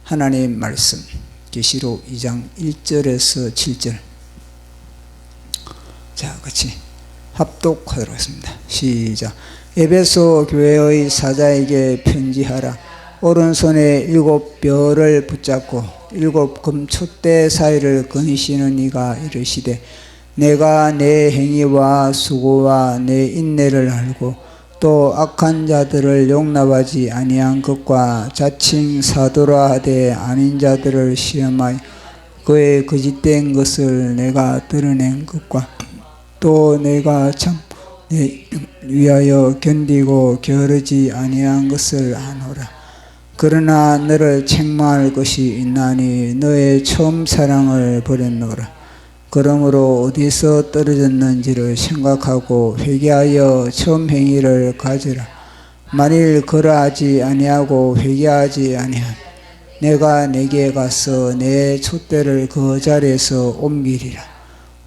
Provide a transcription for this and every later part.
하나님 말씀 계시록 2장 1절에서 7절. 자, 같이 합독하도록 하겠습니다. 시작. 에베소 교회의 사자에게 편지하라. 오른손에 7 뼈를 붙잡고 7 금촛대 사이를 거니시는 이가 이르시되, 내가 내 행위와 수고와 내 인내를 알고 또 악한 자들을 용납하지 아니한 것과 자칭 사도라 하되 아닌 자들을 시험하여 그의 거짓된 것을 내가 드러낸 것과 또 내가 참 내 위하여 견디고 게으르지 아니한 것을 아노라. 그러나 너를 책망할 것이 있나니 너의 처음 사랑을 버렸노라. 그러므로 어디서 떨어졌는지를 생각하고 회개하여 처음 행위를 가지라. 만일 그러하지 아니하고 회개하지 아니하면 내가 내게 가서 내 촛대를 그 자리에서 옮기리라.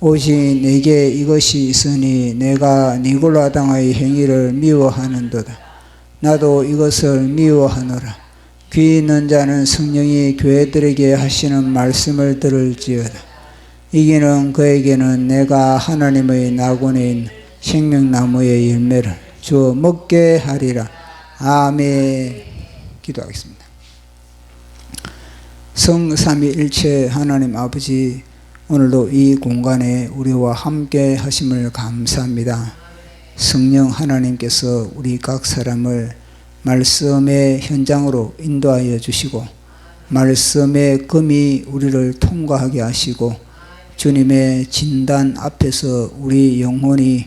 오직 내게 이것이 있으니 내가 니골라당의 행위를 미워하는도다. 나도 이것을 미워하노라. 귀 있는 자는 성령이 교회들에게 하시는 말씀을 들을지어다. 이기는 그에게는 내가 하나님의 낙원에 있는 생명나무의 열매를 주어 먹게 하리라. 아멘. 기도하겠습니다. 성삼위일체 하나님 아버지, 오늘도 이 공간에 우리와 함께 하심을 감사합니다. 성령 하나님께서 우리 각 사람을 말씀의 현장으로 인도하여 주시고 말씀의 금이 우리를 통과하게 하시고 주님의 진단 앞에서 우리 영혼이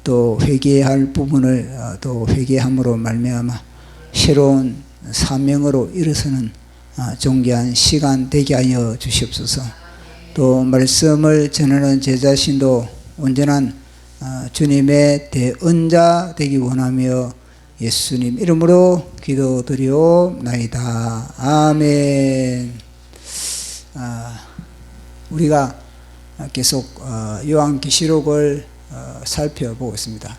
또 회개할 부분을 또 회개함으로 말미암아 새로운 사명으로 일어서는 존귀한 시간 되게 하여 주시옵소서. 또 말씀을 전하는 제 자신도 온전한 주님의 대언자 되기 원하며 예수님 이름으로 기도드리옵나이다. 아멘. 우리가 계속 요한계시록을 살펴보고 있습니다.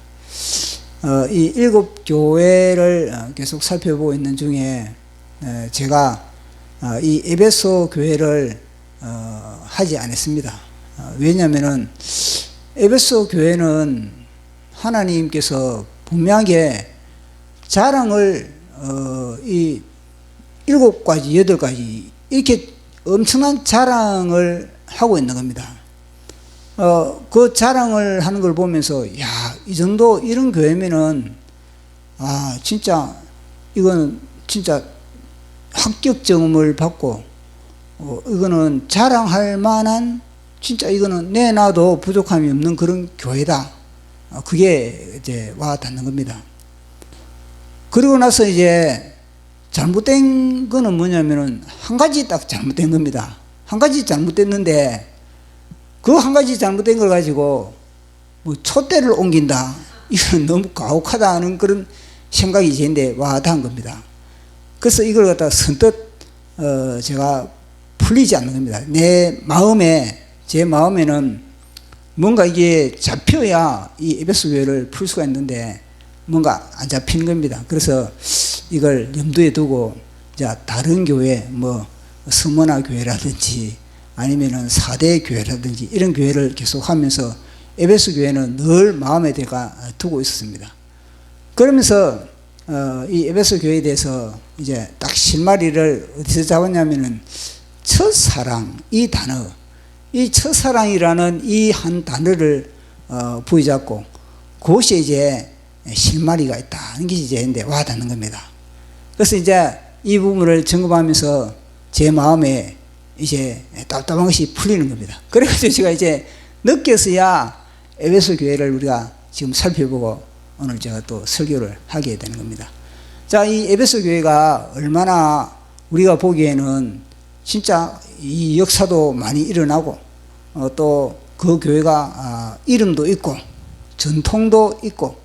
이 7 교회를 계속 살펴보고 있는 중에 제가 이 에베소 교회를 하지 않았습니다. 왜냐하면 에베소 교회는 하나님께서 분명하게 자랑을 이 7가지 8가지 이렇게 엄청난 자랑을 하고 있는 겁니다. 그 자랑을 하는 걸 보면서 야, 이 정도 이런 교회면은 진짜 이거는 진짜 합격증을 받고 이거는 자랑할 만한 진짜 이거는 내놔도 부족함이 없는 그런 교회다. 그게 이제 와 닿는 겁니다. 그리고 나서 이제 잘못된 거는 뭐냐면은 한 가지 딱 잘못된 겁니다. 한 가지 잘못됐는데 그 한 가지 잘못된 걸 가지고 뭐 촛대를 옮긴다. 이건 너무 가혹하다는 그런 생각이 제인데 와 닿은 겁니다. 그래서 이걸 갖다 선뜻 제가 풀리지 않는 겁니다. 제 마음에는 뭔가 이게 잡혀야 이 에베소 교회를 풀 수가 있는데 뭔가 안 잡히는 겁니다. 그래서 이걸 염두에 두고 다른 교회 뭐 서머나 교회라든지 아니면은 4대 교회라든지 이런 교회를 계속 하면서 에베소 교회는 늘 마음에 두고 있었습니다. 그러면서 이 에베소 교회에 대해서 이제 딱 실마리를 어디서 잡았냐면은 첫사랑 이 단어, 이 첫사랑이라는 이 한 단어를 부여잡고 그것이 이제 실마리가 있다는 게 이제 와 닿는 겁니다. 그래서 이제 이 부분을 점검하면서 제 마음에 이제 답답한 것이 풀리는 겁니다. 그래가지고 제가 이제 느껴서야 에베소 교회를 우리가 지금 살펴보고 오늘 제가 또 설교를 하게 되는 겁니다. 자, 이 에베소 교회가 얼마나 우리가 보기에는 진짜 이 역사도 많이 일어나고 또 그 교회가 이름도 있고 전통도 있고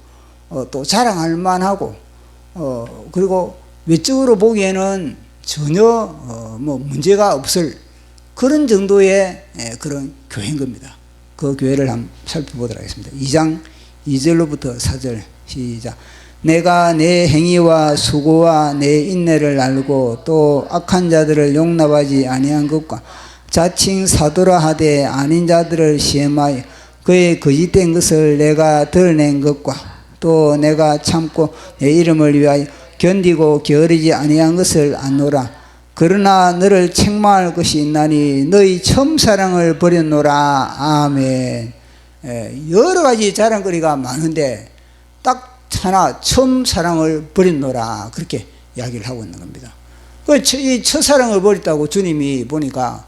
또 자랑할 만하고 그리고 외적으로 보기에는 전혀 뭐 문제가 없을 그런 정도의 그런 교회인 겁니다. 그 교회를 한번 살펴보도록 하겠습니다. 2장 2절로부터 4절 시작. 내가 내 행위와 수고와 내 인내를 알고 또 악한 자들을 용납하지 아니한 것과 자칭 사도라 하되 아닌 자들을 시험하여 그의 거짓된 것을 내가 드러낸 것과 또 내가 참고 내 이름을 위하여 견디고 게으르지 아니한 것을 아노라. 그러나 너를 책망할 것이 있나니 너희 처음 사랑을 버렸노라. 아멘. 여러 가지 자랑거리가 많은데 딱 하나, 처음 사랑을 버렸노라, 그렇게 이야기를 하고 있는 겁니다. 이 첫사랑을 버렸다고 주님이 보니까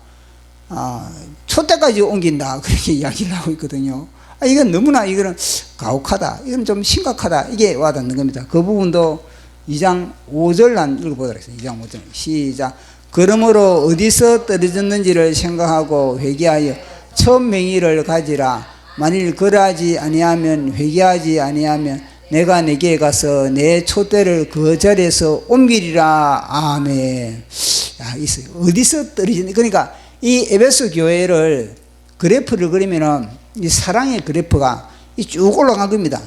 초대까지 옮긴다, 그렇게 이야기를 하고 있거든요. 이건 너무나, 이거는 가혹하다, 이건 좀 심각하다, 이게 와닿는 겁니다. 그 부분도 2장 5절 난 읽어보도록 하겠습니다. 2장 5절 시작. 그러므로 어디서 떨어졌는지를 생각하고 회개하여 처음 맹의를 가지라. 만일 그러하지 아니하면, 회개하지 아니하면 내가 내게 가서 내 촛대를 그 자리에서 옮기리라. 아멘. 야, 있어요. 어디서 떨어지는, 그러니까 이 에베소 교회를 그래프를 그리면은 이 사랑의 그래프가 쭉 올라간 겁니다.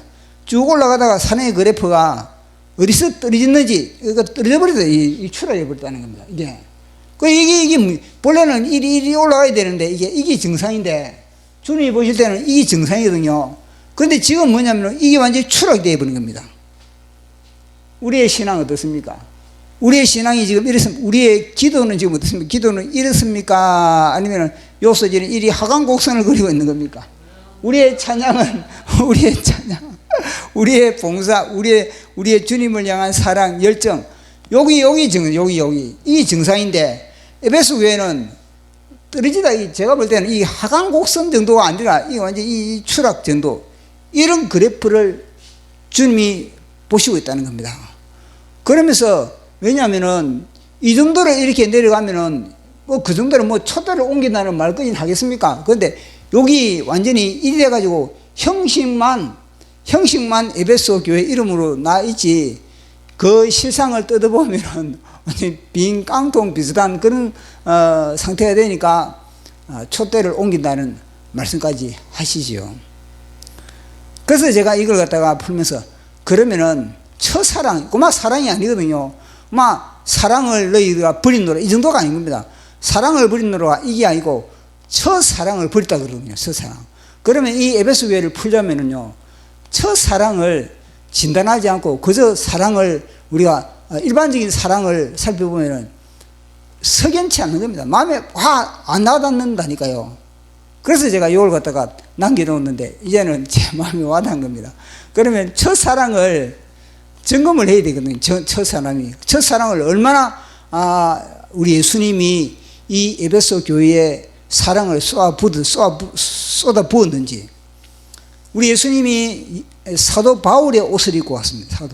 쭉 올라가다가 사랑의 그래프가 어디서 떨어졌는지, 그러니까 떨어져 버렸다, 이 추락해 버렸다는 겁니다. 이게 본래는 일이 올라가야 되는데 이게 정상인데, 주님이 보실 때는 이게 정상이거든요. 그런데 지금 뭐냐면 이게 완전히 추락되어 버린 겁니다. 우리의 신앙 어떻습니까? 우리의 신앙이 지금 이렇습니까? 우리의 기도는 지금 어떻습니까? 기도는 이렇습니까? 아니면 요소지는 이리 하강곡선을 그리고 있는 겁니까? 우리의 찬양은, 우리의 찬양, 우리의 봉사, 우리의 주님을 향한 사랑, 열정, 여기 이 정상인데, 에베소 교회는 떨어지다, 제가 볼 때는 이 하강곡선 정도가 아니라 이 완전 이 추락 정도, 이런 그래프를 주님이 보시고 있다는 겁니다. 그러면서, 왜냐하면은 이 정도로 이렇게 내려가면은 그 정도로 촛대를 옮긴다는 말까지는 하겠습니까? 그런데 여기 완전히 이래 가지고 형식만 에베소 교회 이름으로 나 있지, 그 실상을 뜯어보면은 완전히 빈 깡통 비슷한 그런 상태가 되니까 촛대를 옮긴다는 말씀까지 하시지요. 그래서 제가 이걸 갖다가 풀면서, 그러면은 첫사랑, 꼬마 사랑이 아니거든요. 사랑을 너희가 버린노라, 이 정도가 아닌 겁니다. 사랑을 버린노라, 이게 아니고 첫사랑을 버렸다 그러거든요. 첫사랑. 그러면 이 에베소 교회를 풀자면은요, 첫사랑을 진단하지 않고 그저 사랑을, 우리가 일반적인 사랑을 살펴보면은 석연치 않는 겁니다. 마음에 화 안 와닿는다니까요. 그래서 제가 이걸 갖다가 남겨놓았는데 이제는 제 마음에 와닿은 겁니다. 그러면 첫사랑을 점검을 해야 되거든요. 첫사랑을 얼마나 우리 예수님이 이 에베소 교회에 사랑을 쏟아 부었는지. 우리 예수님이 사도 바울의 옷을 입고 왔습니다.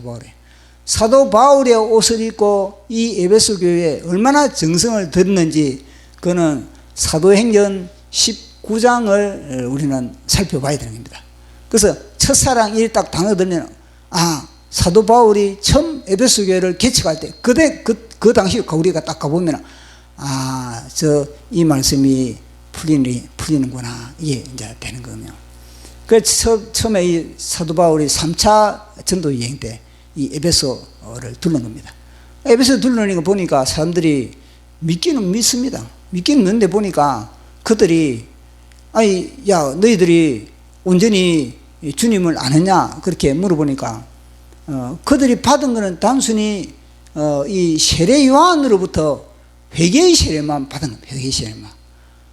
사도 바울의 옷을 입고 이 에베소 교회에 얼마나 정성을 들였는지, 그거는 사도행전 19장을 우리는 살펴봐야 되는 겁니다. 그래서 첫사랑 이 딱 단어 들면, 사도 바울이 처음 에베소 교회를 개척할 때, 그 당시 우리가 딱 가보면, 이 말씀이 풀리는구나, 이게 이제 되는 거군요. 처음에 이 사도 바울이 3차 전도 여행 때 이 에베소를 둘러는 겁니다. 에베소 둘러는 거 보니까 사람들이 믿기는 믿습니다. 믿기는 믿는데 보니까 그들이, 너희들이 온전히 주님을 아느냐? 그렇게 물어보니까, 그들이 받은 것은 단순히, 이 세례 요한으로부터 회개의 세례만 받은 겁니다. 회개의 세례만.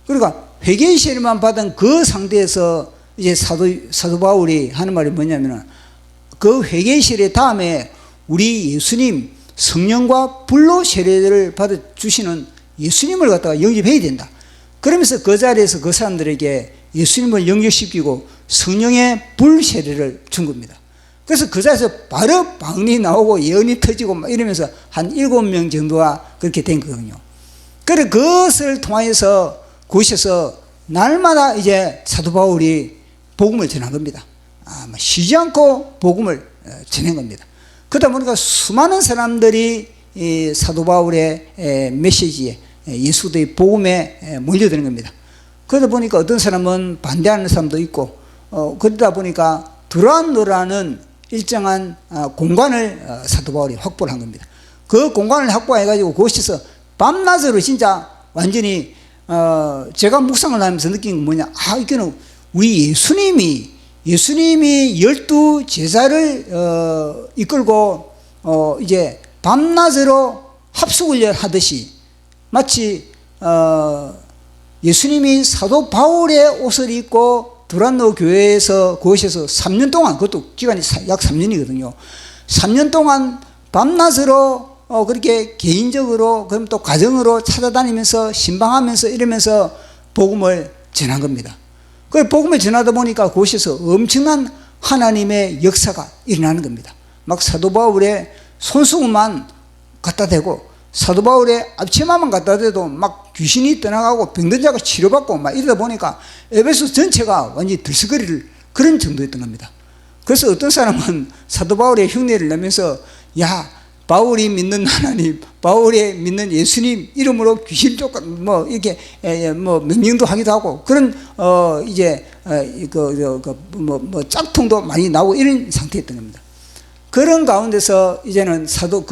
그러니까 회개의 세례만 받은 그 상태에서 이제 사도 바울이 하는 말이 뭐냐면은, 그 회개의 세례 다음에 우리 예수님 성령과 불로 세례를 받아 주시는 예수님을 갖다가 영접해야 된다. 그러면서 그 자리에서 그 사람들에게 예수님을 영접시키고 성령의 불 세례를 준 겁니다. 그래서 그 자리에서 바로 방언이 나오고 예언이 터지고 막 이러면서 한 7명 정도가 그렇게 된 거거든요. 그래서 그것을 통하여서 곳에서 날마다 이제 사도 바울이 복음을 전한 겁니다. 쉬지 않고 복음을 전한 겁니다. 그러다 보니까 수많은 사람들이 이 사도 바울의 메시지에, 예수의 복음에 몰려드는 겁니다. 그러다 보니까 어떤 사람은 반대하는 사람도 있고, 그러다 보니까 드란노라는 일정한 공간을 사도 바울이 확보를 한 겁니다. 그 공간을 확보해가지고 그곳에서 밤낮으로 진짜 완전히 제가 묵상을 하면서 느낀 건 뭐냐, 이거는 우리 예수님이 12 제자를 이끌고 이제 밤낮으로 합숙을 하듯이 마치 예수님이 사도 바울의 옷을 입고 두란노 교회에서 그곳에서 3년 동안, 그것도 기간이 약 3년이거든요. 3년 동안 밤낮으로 그렇게 개인적으로 그럼 또 가정으로 찾아다니면서 신방하면서 이러면서 복음을 전한 겁니다. 그 복음을 전하다 보니까 그곳에서 엄청난 하나님의 역사가 일어나는 겁니다. 막 사도 바울의 손수건만 갖다 대고 사도 바울의 앞치마만 갖다 대도 막 귀신이 떠나가고 병든 자가 치료받고 막 이러다 보니까 에베소 전체가 완전히 들썩거릴 그런 정도였던 겁니다. 그래서 어떤 사람은 사도 바울의 흉내를 내면서, 야, 바울이 믿는 하나님, 바울이 믿는 예수님 이름으로 귀신 쫓고 뭐 이렇게 뭐 명령도 하기도 하고 그런 이제 짝퉁도 많이 나오고 이런 상태였던 겁니다. 그런 가운데서 이제는 사도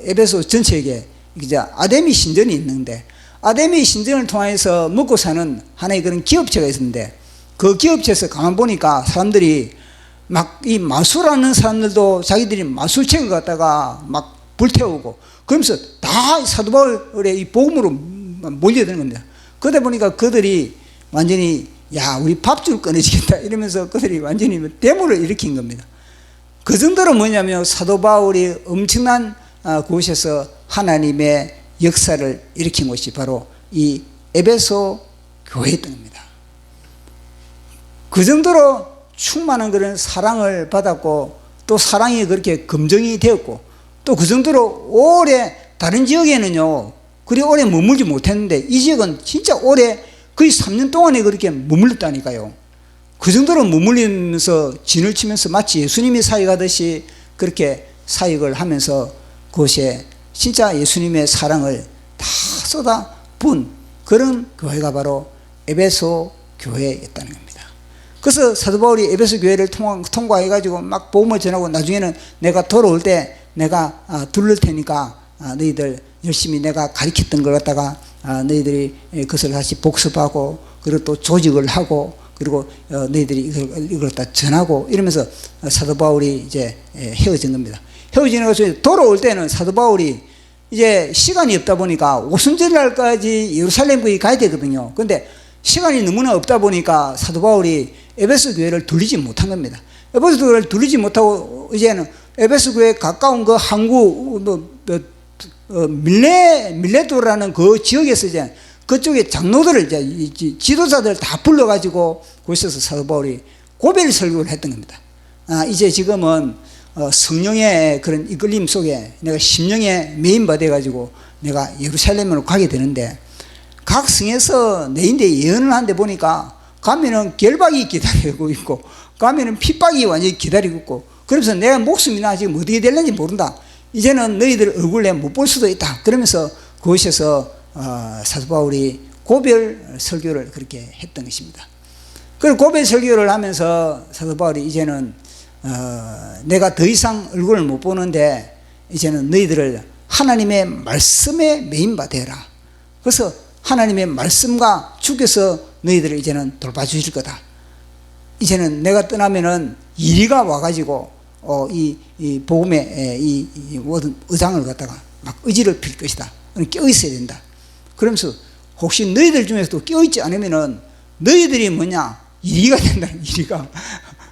에베소 전체에게 이제 아데미 신전이 있는데, 아데미 신전을 통해서 먹고 사는 하나의 그런 기업체가 있었는데, 그 기업체에서 가만 보니까 사람들이 막 이 마술하는 사람들도 자기들이 마술책을 갖다가 막 불태우고 그러면서 다 사도 바울의 이 복음으로 몰려드는 겁니다. 그러다 보니까 그들이 완전히, 야, 우리 밥줄 끊어지겠다 이러면서 그들이 완전히 데모를 일으킨 겁니다. 그 정도로 뭐냐면 사도 바울이 엄청난 곳에서 하나님의 역사를 일으킨 곳이 바로 이 에베소 교회였던 겁니다. 그 정도로 충만한 그런 사랑을 받았고 또 사랑이 그렇게 검증이 되었고 또 그 정도로 오래 다른 지역에는요 그리 오래 머물지 못했는데 이 지역은 진짜 오래 거의 3년 동안에 그렇게 머물렀다니까요. 그 정도로 머물리면서 진을 치면서 마치 예수님이 사역하듯이 그렇게 사역을 하면서 그곳에 진짜 예수님의 사랑을 다 쏟아부은 그런 교회가 바로 에베소 교회였다는 겁니다. 그래서 사도 바울이 에베소 교회를 통과해가지고 막 복음을 전하고 나중에는 내가 돌아올 때 내가 둘를 테니까 너희들 열심히 내가 가르쳤던 걸 갖다가 너희들이 그것을 다시 복습하고 그리고 또 조직을 하고 그리고 너희들이 이걸 다 전하고 이러면서 사도 바울이 이제 헤어진 겁니다. 헤어지는 것을 돌아올 때는 사도 바울이 이제 시간이 없다 보니까 오순절날까지 예루살렘에 가야 되거든요. 그런데 시간이 너무나 없다 보니까 사도 바울이 에베소 교회를 돌리지 못한 겁니다. 에베소 교회를 돌리지 못하고 이제는 에베소 교회에 가까운 그 항구 밀레도라는 그 지역에서 이제 그쪽에 장로들을 이제 지도자들 다 불러가지고 거기서 사도 바울이 고별 설교를 했던 겁니다. 이제 지금은 성령의 그런 이끌림 속에 내가 심령에 메인받아가지고 내가 예루살렘으로 가게 되는데 각 성에서 내인데 예언을 하는데 보니까 가면은 결박이 기다리고 있고 가면은 핍박이 완전히 기다리고 있고 그러면서 내가 목숨이나 지금 어떻게 될는지 모른다. 이제는 너희들 얼굴 내가 못 볼 수도 있다. 그러면서 그곳에서 사도 바울이 고별 설교를 그렇게 했던 것입니다. 그 고별 설교를 하면서 사도 바울이 이제는 내가 더 이상 얼굴을 못 보는데 이제는 너희들을 하나님의 말씀에 메인받아라. 그래서 하나님의 말씀과 주께서 너희들을 이제는 돌봐주실 거다. 이제는 내가 떠나면은 이리가 와가지고 이 복음의 이 모든 의장을 갖다가 막 의지를 필 것이다. 껴있어야 된다. 그러면서 혹시 너희들 중에서도 껴있지 않으면은 너희들이 뭐냐 이리가 된다는 이리가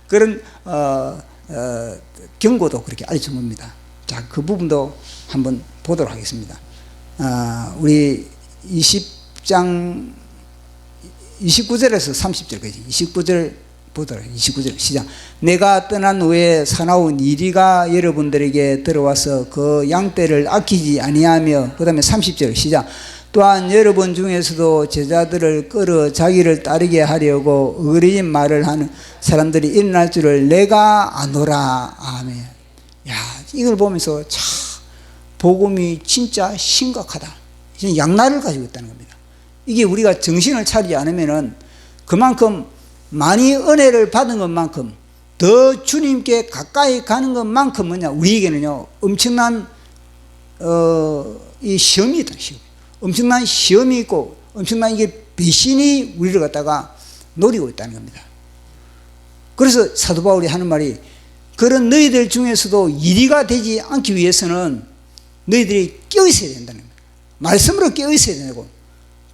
그런 경고도 그렇게 알려준 겁니다. 자, 그 부분도 한번 보도록 하겠습니다. 우리 20장 29절에서 30절까지 29절 보도록 29절 시작. 내가 떠난 후에 사나운 이리가 여러분들에게 들어와서 그 양떼를 아끼지 아니하며 그 다음에 30절 시작. 또한 여러분 중에서도 제자들을 끌어 자기를 따르게 하려고 어그러진 말을 하는 사람들이 일어날 줄을 내가 아노라. 아멘. 야, 이걸 보면서 참 복음이 진짜 심각하다. 이제 양날을 가지고 있다는 겁니다. 이게 우리가 정신을 차리지 않으면은 그만큼 많이 은혜를 받은 것만큼 더 주님께 가까이 가는 것만큼 뭐냐 우리에게는요 엄청난 이 시험이 있다. 엄청난 시험이 있고 엄청난 이게 배신이 우리를 갖다가 노리고 있다는 겁니다. 그래서 사도 바울이 하는 말이 그런 너희들 중에서도 이리가 되지 않기 위해서는 너희들이 깨어있어야 된다는 겁니다. 말씀으로 깨어있어야 되고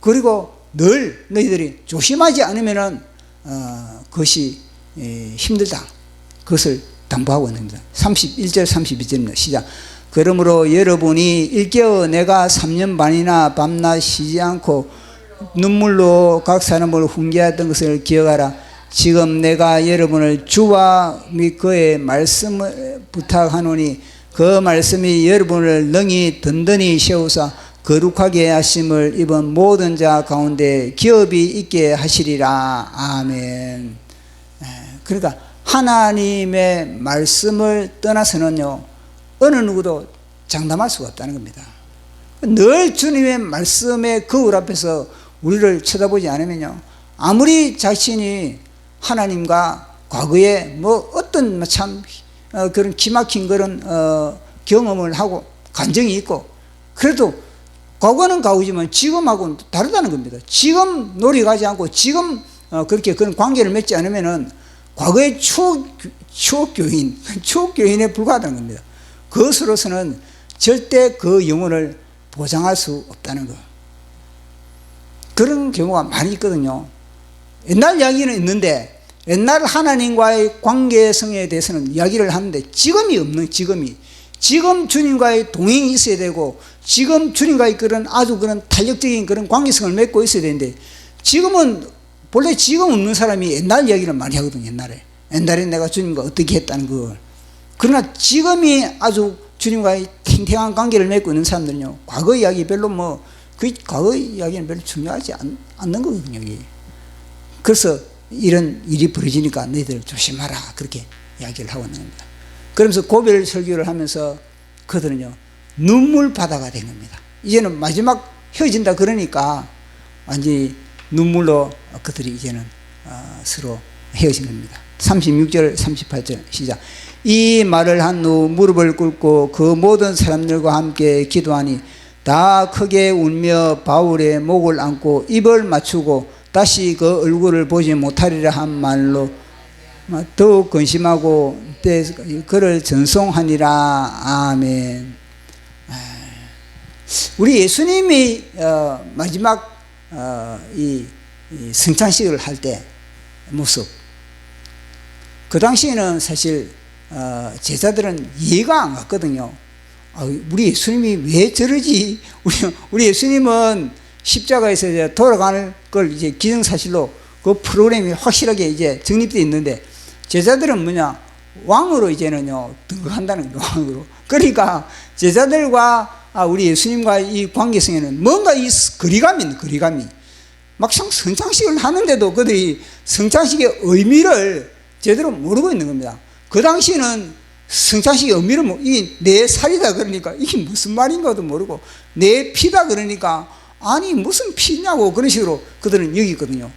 그리고 늘 너희들이 조심하지 않으면은 그것이 힘들다. 그것을 당부하고 있는 겁니다. 31절 32절입니다. 시작. 그러므로 여러분이 일깨어 내가 3년 반이나 밤낮 쉬지 않고 눈물로 각 사람을 훈계했던 것을 기억하라. 지금 내가 여러분을 주와 및 그의 말씀을 부탁하노니 그 말씀이 여러분을 능히 든든히 세우사 거룩하게 하심을 입은 모든 자 가운데 기업이 있게 하시리라. 아멘. 그러니까 하나님의 말씀을 떠나서는요 어느 누구도 장담할 수가 없다는 겁니다. 늘 주님의 말씀의 거울 앞에서 우리를 쳐다보지 않으면요 아무리 자신이 하나님과 과거에 뭐 어떤 참 그런 기막힌 그런 경험을 하고 간증이 있고 그래도 과거는 과거지만 지금하고는 다르다는 겁니다. 지금 놀이 가지 않고 지금 그렇게 그런 관계를 맺지 않으면은 과거의 추억교인에 불과하다는 겁니다. 그것으로서는 절대 그 영혼을 보장할 수 없다는 것. 그런 경우가 많이 있거든요. 옛날 이야기는 있는데 옛날 하나님과의 관계성에 대해서는 이야기를 하는데 지금이 없는 지금 주님과의 동행이 있어야 되고 지금 주님과의 그런 아주 그런 탄력적인 그런 관계성을 맺고 있어야 되는데 지금은 본래 지금 없는 사람이 옛날 이야기를 많이 하거든요. 옛날에 내가 주님과 어떻게 했다는 걸. 그러나 지금이 아주 주님과의 탱탱한 관계를 맺고 있는 사람들은요 과거 이야기 별로 그 과거 이야기는 별로 중요하지 않는 거거든요. 그래서 이런 일이 벌어지니까 너희들 조심하라 그렇게 이야기를 하고 있는 겁니다. 그러면서 고별 설교를 하면서 그들은요 눈물 바다가 된 겁니다. 이제는 마지막 헤어진다 그러니까 완전히 눈물로 그들이 이제는 서로 헤어진 겁니다. 36절 38절 시작. 이 말을 한 후 무릎을 꿇고 그 모든 사람들과 함께 기도하니 다 크게 울며 바울의 목을 안고 입을 맞추고 다시 그 얼굴을 보지 못하리라 한 말로 더욱 근심하고 그를 전송하니라. 아멘. 우리 예수님이 마지막 이 성찬식을 할 때 모습 그 당시에는 사실 제자들은 이해가 안 갔거든요. 우리 예수님이 왜 저러지? 우리 예수님은 십자가에서 이제 돌아가는 걸 이제 기정사실로 그 프로그램이 확실하게 이제 정립되어 있는데 제자들은 뭐냐? 왕으로 이제는요, 등극한다는 거예요, 왕으로. 그러니까 제자들과 우리 예수님과 이 관계성에는 뭔가 이 거리감이. 막상 성찬식을 하는데도 그들이 성찬식의 의미를 제대로 모르고 있는 겁니다. 그 당시에는 성찬식의 의미를 이게 내 살이다 그러니까 이게 무슨 말인가도 모르고 내 피다 그러니까 아니 무슨 피냐고 그런 식으로 그들은 여기거든요.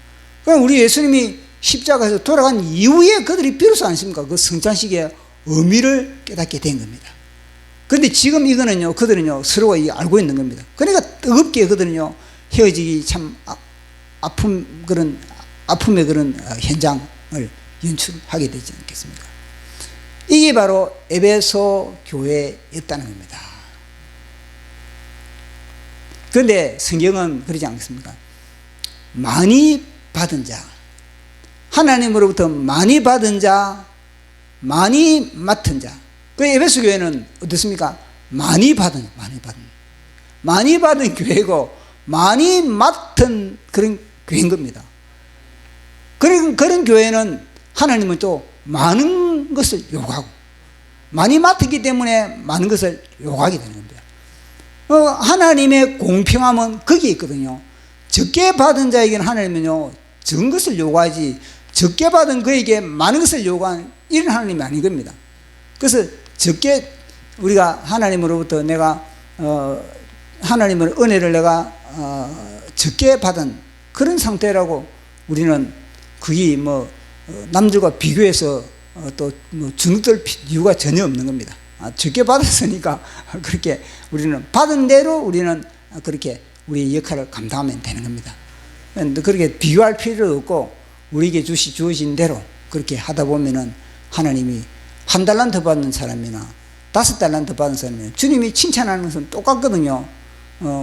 그럼 우리 예수님이 십자가에서 돌아간 이후에 그들이 비로소 않습니까? 그 성찬식의 의미를 깨닫게 된 겁니다. 그런데 지금 이거는요, 그들은요, 서로가 알고 있는 겁니다. 그러니까 뜨겁게 그들은요, 헤어지기 참 아픔의 그런 현장을 연출하게 되지 않겠습니까? 이게 바로 에베소 교회였다는 겁니다. 그런데 성경은 그러지 않습니까? 많이 받은 자, 하나님으로부터 많이 받은 자, 많이 맡은 자. 그 에베소 교회는 어떻습니까? 많이 받은 교회고, 많이 맡은 그런 교회인 겁니다. 그런 교회는 하나님은 또 많은 것을 요구하고, 많이 맡았기 때문에 많은 것을 요구하게 되는 겁니다. 하나님의 공평함은 거기에 있거든요. 적게 받은 자에게는 하나님은요, 적은 것을 요구하지, 적게 받은 그에게 많은 것을 요구하는 이런 하나님이 아닌 겁니다. 그래서 적게 우리가 하나님으로부터 내가 하나님의 은혜를 내가 적게 받은 그런 상태라고 우리는 그게 남들과 비교해서 또뭐 주눅들 이유가 전혀 없는 겁니다. 적게 받았으니까 그렇게 우리는 받은 대로 우리는 그렇게 우리의 역할을 감당하면 되는 겁니다. 그렇게 비교할 필요도 없고 우리에게 주어진 대로 그렇게 하다 보면은 하나님이 1달란트 받는 사람이나 5달란트 받은 사람이나 주님이 칭찬하는 것은 똑같거든요.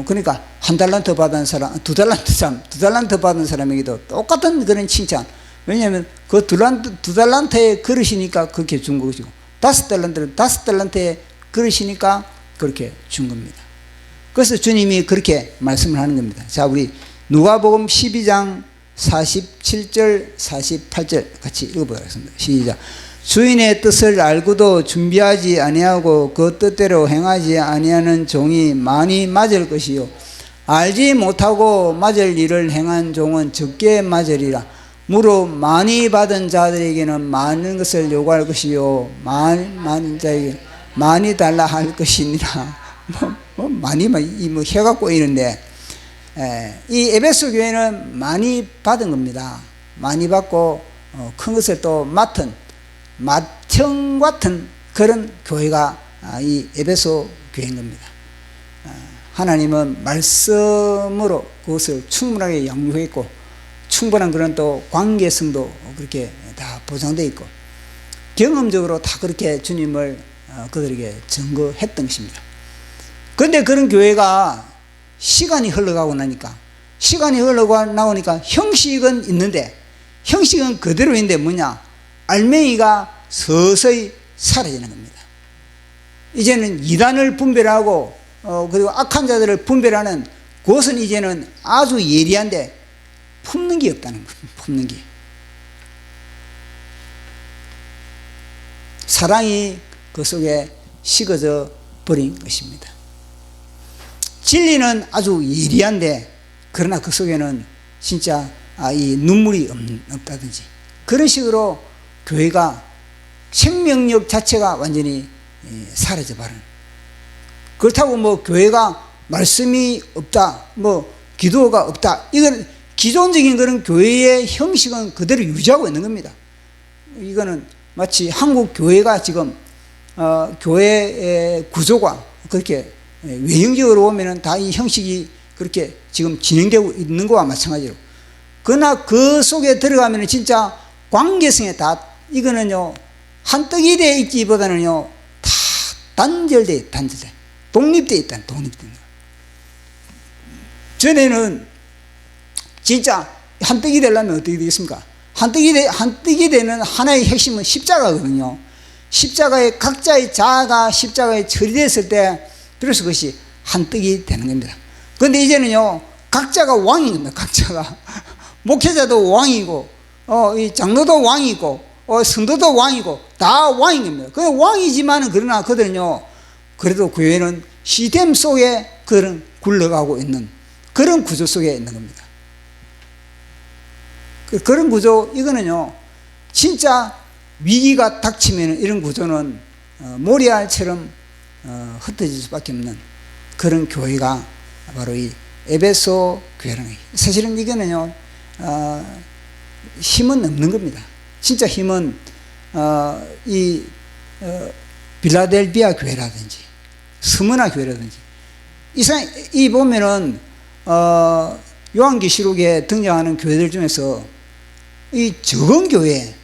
그러니까 1달란트 받은 사람, 2달란트 받은 사람에게도 똑같은 그런 칭찬. 왜냐하면 그 2달란트의 그릇이니까 그렇게 준 것이고 5달란트는 5달란트의 그릇이니까 그렇게 준 겁니다. 그래서 주님이 그렇게 말씀을 하는 겁니다. 자, 우리 누가복음 12장 47절 48절 같이 읽어보겠습니다. 시작. 주인의 뜻을 알고도 준비하지 아니하고 그 뜻대로 행하지 아니하는 종이 많이 맞을 것이요 알지 못하고 맞을 일을 행한 종은 적게 맞으리라. 무릇 많이 받은 자들에게는 많은 것을 요구할 것이요 많은 자에게 많이 달라 할 것이니라. 많이 해가 꼬이는데 이 에베소 교회는 많이 받은 겁니다. 많이 받고 큰 것을 또 맡은 맏형 같은 그런 교회가 이 에베소 교회인 겁니다. 하나님은 말씀으로 그것을 충분하게 양육했고 충분한 그런 또 관계성도 그렇게 다 보장되어 있고 경험적으로 다 그렇게 주님을 그들에게 증거했던 것입니다. 그런데 그런 교회가 시간이 흘러가고 나니까 형식은 있는데 형식은 그대로 있는데 뭐냐? 알맹이가 서서히 사라지는 겁니다. 이제는 이단을 분별하고 그리고 악한 자들을 분별하는 그것은 이제는 아주 예리한데 품는 게 없다는 겁니다. 품는 게. 사랑이 그 속에 식어져 버린 것입니다. 진리는 아주 예리한데 그러나 그 속에는 진짜 이 눈물이 없다든지 그런 식으로 교회가 생명력 자체가 완전히 사라져 버리는. 그렇다고 뭐 교회가 말씀이 없다, 뭐 기도가 없다, 이건 기존적인 그런 교회의 형식은 그대로 유지하고 있는 겁니다. 이거는 마치 한국 교회가 지금 교회의 구조가 그렇게 외형적으로 보면은 다 이 형식이 그렇게 지금 진행되고 있는 것과 마찬가지로. 그러나 그 속에 들어가면은 진짜 관계성에 다 이거는요 한떡이 되어 있기보다는요 다 단절돼 독립되어 있다는 독립된 거. 전에는 진짜 한떡이 되려면 어떻게 되겠습니까? 한떡이 되는 하나의 핵심은 십자가거든요. 십자가에 각자의 자아가 십자가에 처리됐을 때 비로소 그것이 한떡이 되는 겁니다. 그런데 이제는요 각자가 왕인 겁니다. 각자가 목회자도 왕이고 이 장로도 왕이고 성도도 왕이고 다 왕인 겁니다. 그 왕이지만은 그러나 그들은요 그래도 교회는 시스템 속에 그런 굴러가고 있는 그런 구조 속에 있는 겁니다. 그런 구조 이거는요 진짜 위기가 닥치면 이런 구조는 모리알처럼 흩어질 수밖에 없는 그런 교회가 바로 이 에베소 교회라는 거예요. 사실은 이거는요 힘은 없는 겁니다. 진짜 힘은 빌라델비아 교회라든지 스무나 교회라든지 이 보면은 요한계시록에 등장하는 교회들 중에서 이 적은 교회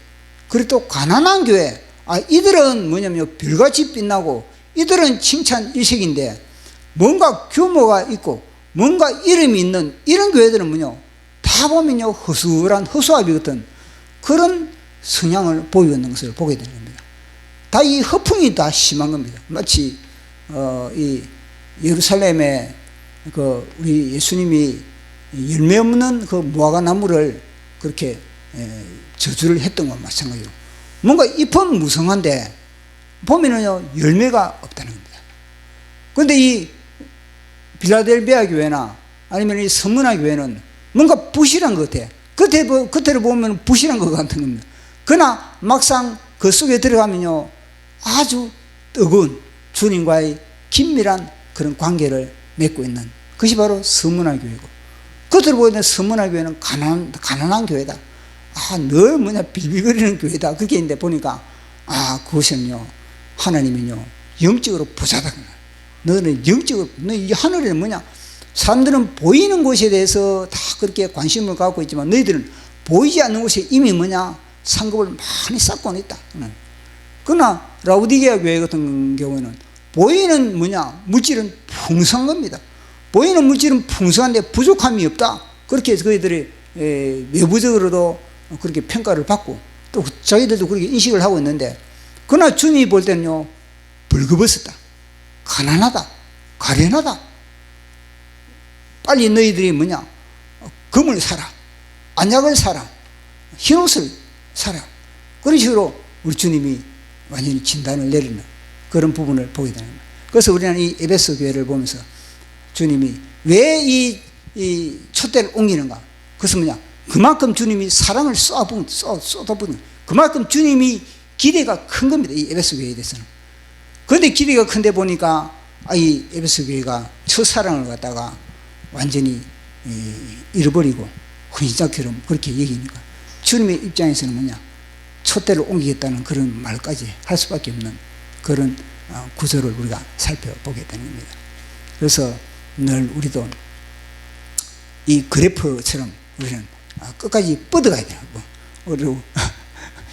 그리고 또 가난한 교회 이들은 뭐냐면 별같이 빛나고 이들은 칭찬 일색인데 뭔가 규모가 있고 뭔가 이름이 있는 이런 교회들은 뭐냐 다 보면요 허술한 허수아비 같은 그런 성향을 보이고 있는 것을 보게 되는 겁니다. 다 이 허풍이 다 심한 겁니다. 마치 이 예루살렘에 그 우리 예수님이 열매 없는 그 무화과 나무를 그렇게 저주를 했던 것과 마찬가지로 뭔가 잎은 무성한데 보면은요 열매가 없다는 겁니다. 그런데 이 빌라델비아 교회나 아니면 이 스무나 교회는 뭔가 부실한 것 같아. 겉으로 보면 부실한 것 같은 겁니다. 그러나 막상 그 속에 들어가면요 아주 뜨거운 주님과의 긴밀한 그런 관계를 맺고 있는 그것이 바로 스무나 교회고, 겉으로 보이는 스무나 교회는 가난한 교회다. 늘 빌빌거리는 교회다. 그렇게 있는데 보니까 그것은요, 하나님은요, 영적으로 부자다. 너는 영적으로, 이 하늘에는 뭐냐? 사람들은 보이는 것에 대해서 다 그렇게 관심을 갖고 있지만 너희들은 보이지 않는 곳에 이미 뭐냐? 상급을 많이 쌓고는 있다. 그러나 라우디게아 교회 같은 경우에는 보이는 뭐냐? 물질은 풍성한 겁니다. 보이는 물질은 풍성한데 부족함이 없다. 그렇게 해서 그들이 외부적으로도 그렇게 평가를 받고 또 자기들도 그렇게 인식을 하고 있는데, 그러나 주님이 볼 때는요, 벌거벗었다, 가난하다, 가련하다. 빨리 너희들이 뭐냐? 금을 사라, 안약을 사라, 흰옷을 사라. 그런 식으로 우리 주님이 완전히 진단을 내리는 그런 부분을 보게 되는 거예요. 그래서 우리는 이 에베소 교회를 보면서 주님이 왜 이 촛대를 옮기는가? 그것은 뭐냐? 그만큼 주님이 사랑을 쏟아부은 그만큼 주님이 기대가 큰 겁니다. 이 에베소 교회에 대해서는. 그런데 기대가 큰데 보니까 이 에베소 교회가 첫사랑을 갖다가 완전히 잃어버리고 헌신자처럼 그렇게 얘기하니까 주님의 입장에서는 뭐냐? 촛대를 옮기겠다는 그런 말까지 할 수밖에 없는 그런 구조를 우리가 살펴보게 되는 겁니다. 그래서 늘 우리도 이 그래프처럼 우리는 끝까지 뻗어가야 돼요. 그리고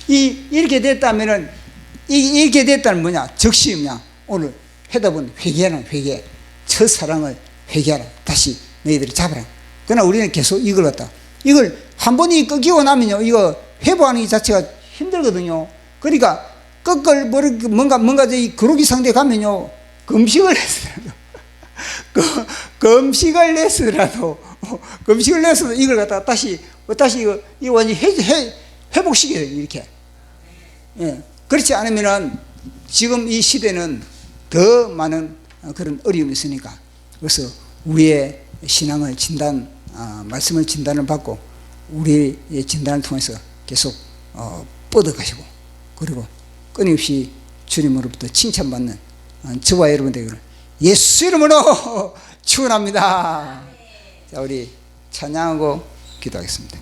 이렇게 됐다면은 이렇게 됐다는 뭐냐? 적시 뭐냐? 오늘 해답은 회개하는 회개. 첫사랑을 회개하라. 다시 너희들이 잡아라. 그러나 우리는 계속 이걸 갖다 이걸 한 번이 끊기고 나면요, 이거 회복하는 이 자체가 힘들거든요. 그러니까 꺾을 뭔가 이 그러기 상대 가면요, 금식을 했으라도 이걸 갖다가 다시 이거 완전히 회복시켜야 돼요, 이렇게. 예. 그렇지 않으면은 지금 이 시대는 더 많은 그런 어려움이 있으니까, 그래서 우리의 신앙을 말씀을 진단을 받고 우리의 진단을 통해서 계속 뻗어가시고, 그리고 끊임없이 주님으로부터 칭찬받는 저와 여러분들에게 예수 이름으로 축원합니다. 자, 우리 찬양하고 기도하겠습니다.